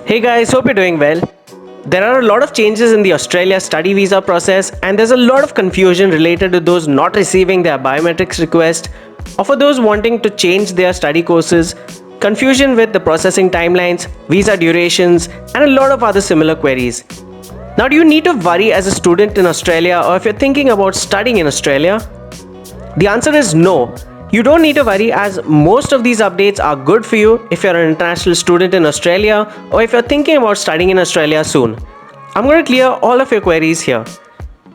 Hey guys, hope you're doing well. There are a lot of changes in the Australia study visa process, and there's a lot of confusion related to those not receiving their biometrics request, or for those wanting to change their study courses, confusion with the processing timelines, visa durations, and a lot of other similar queries. Now, do you need to worry as a student in Australia, or if you're thinking about studying in Australia? The answer is no. You don't need to worry, as most of these updates are good for you if you're an international student in Australia or if you're thinking about studying in Australia soon. I'm going to clear all of your queries here.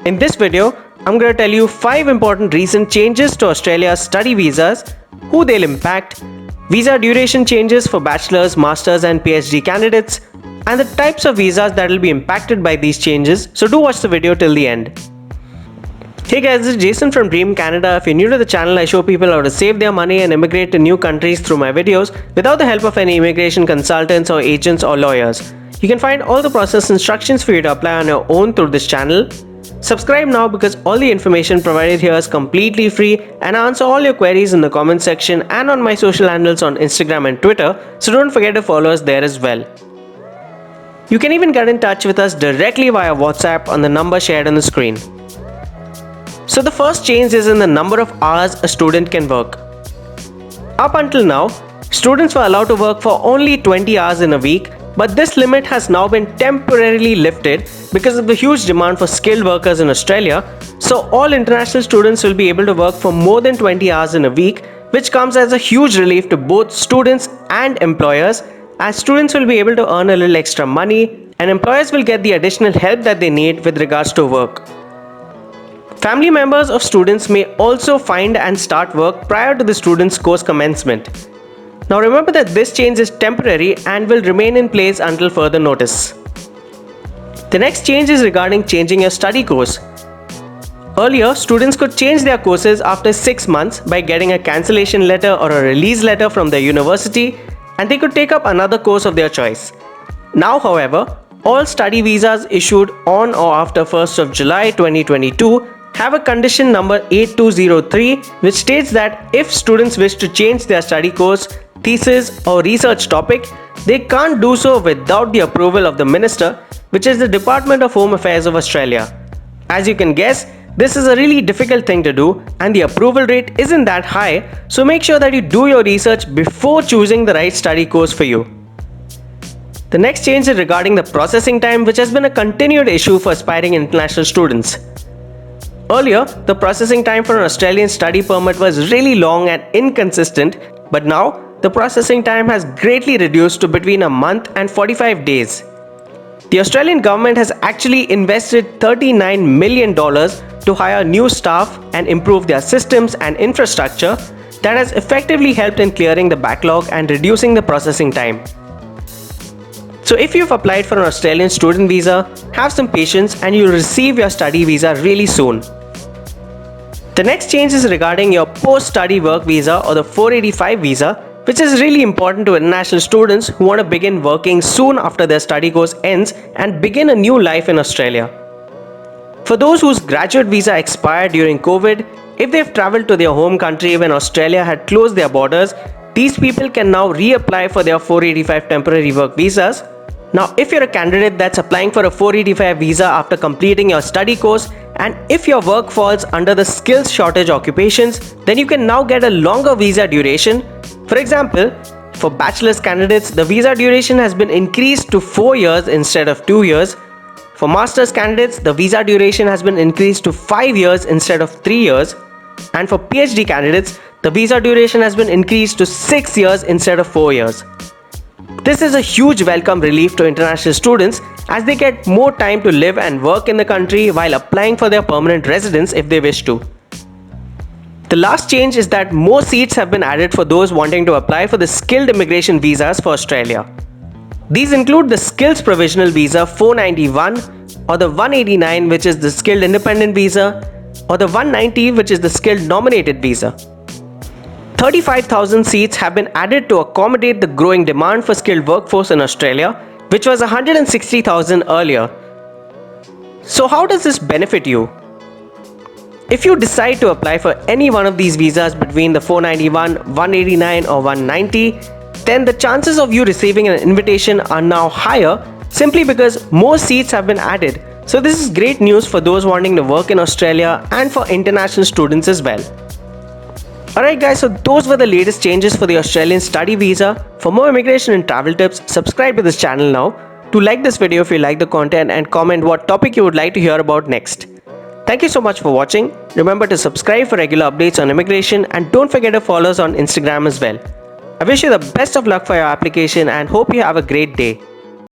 In this video, I'm going to tell you 5 important recent changes to Australia's study visas, who they'll impact, visa duration changes for bachelor's, master's and PhD candidates, and the types of visas that will be impacted by these changes, so do watch the video till the end. Hey guys, this is Jason from Dream Canada. If you're new to the channel, I show people how to save their money and immigrate to new countries through my videos without the help of any immigration consultants or agents or lawyers. You can find all the process instructions for you to apply on your own through this channel. Subscribe now because all the information provided here is completely free, and I answer all your queries in the comment section and on my social handles on Instagram and Twitter, so don't forget to follow us there as well. You can even get in touch with us directly via WhatsApp on the number shared on the screen. So the first change is in the number of hours a student can work. Up until now, students were allowed to work for only 20 hours in a week, but this limit has now been temporarily lifted because of the huge demand for skilled workers in Australia. So all international students will be able to work for more than 20 hours in a week, which comes as a huge relief to both students and employers, as students will be able to earn a little extra money and employers will get the additional help that they need with regards to work. Family members of students may also find and start work prior to the student's course commencement. Now remember that this change is temporary and will remain in place until further notice. The next change is regarding changing your study course. Earlier, students could change their courses after 6 months by getting a cancellation letter or a release letter from their university, and they could take up another course of their choice. Now, however, all study visas issued on or after 1st of July 2022 have a condition number 8203, which states that if students wish to change their study course, thesis or research topic, they can't do so without the approval of the Minister, which is the Department of Home Affairs of Australia. As you can guess, this is a really difficult thing to do and the approval rate isn't that high, so make sure that you do your research before choosing the right study course for you. The next change is regarding the processing time, which has been a continued issue for aspiring international students. Earlier, the processing time for an Australian study permit was really long and inconsistent, but now the processing time has greatly reduced to between a month and 45 days. The Australian government has actually invested $39 million to hire new staff and improve their systems and infrastructure that has effectively helped in clearing the backlog and reducing the processing time. So if you've applied for an Australian student visa, have some patience and you'll receive your study visa really soon. The next change is regarding your post-study work visa or the 485 visa, which is really important to international students who want to begin working soon after their study course ends and begin a new life in Australia. For those whose graduate visa expired during COVID, if they've travelled to their home country when Australia had closed their borders, these people can now reapply for their 485 temporary work visas. Now, if you're a candidate that's applying for a 485 visa after completing your study course, and if your work falls under the skills shortage occupations, then you can now get a longer visa duration. For example, for bachelor's candidates, the visa duration has been increased to 4 years instead of 2 years. For master's candidates, the visa duration has been increased to 5 years instead of 3 years. And for PhD candidates, the visa duration has been increased to 6 years instead of 4 years. This is a huge welcome relief to international students as they get more time to live and work in the country while applying for their permanent residence if they wish to. The last change is that more seats have been added for those wanting to apply for the skilled immigration visas for Australia. These include the Skills Provisional Visa 491 or the 189, which is the Skilled Independent Visa, or the 190, which is the Skilled Nominated Visa. 35,000 seats have been added to accommodate the growing demand for skilled workforce in Australia, which was 160,000 earlier. So how does this benefit you? If you decide to apply for any one of these visas between the 491, 189 or 190, then the chances of you receiving an invitation are now higher simply because more seats have been added. So this is great news for those wanting to work in Australia and for international students as well. Alright guys, so those were the latest changes for the Australian study visa. For more immigration and travel tips, subscribe to this channel now. Do like this video if you like the content and comment what topic you would like to hear about next. Thank you so much for watching. Remember to subscribe for regular updates on immigration and don't forget to follow us on Instagram as well. I wish you the best of luck for your application and hope you have a great day.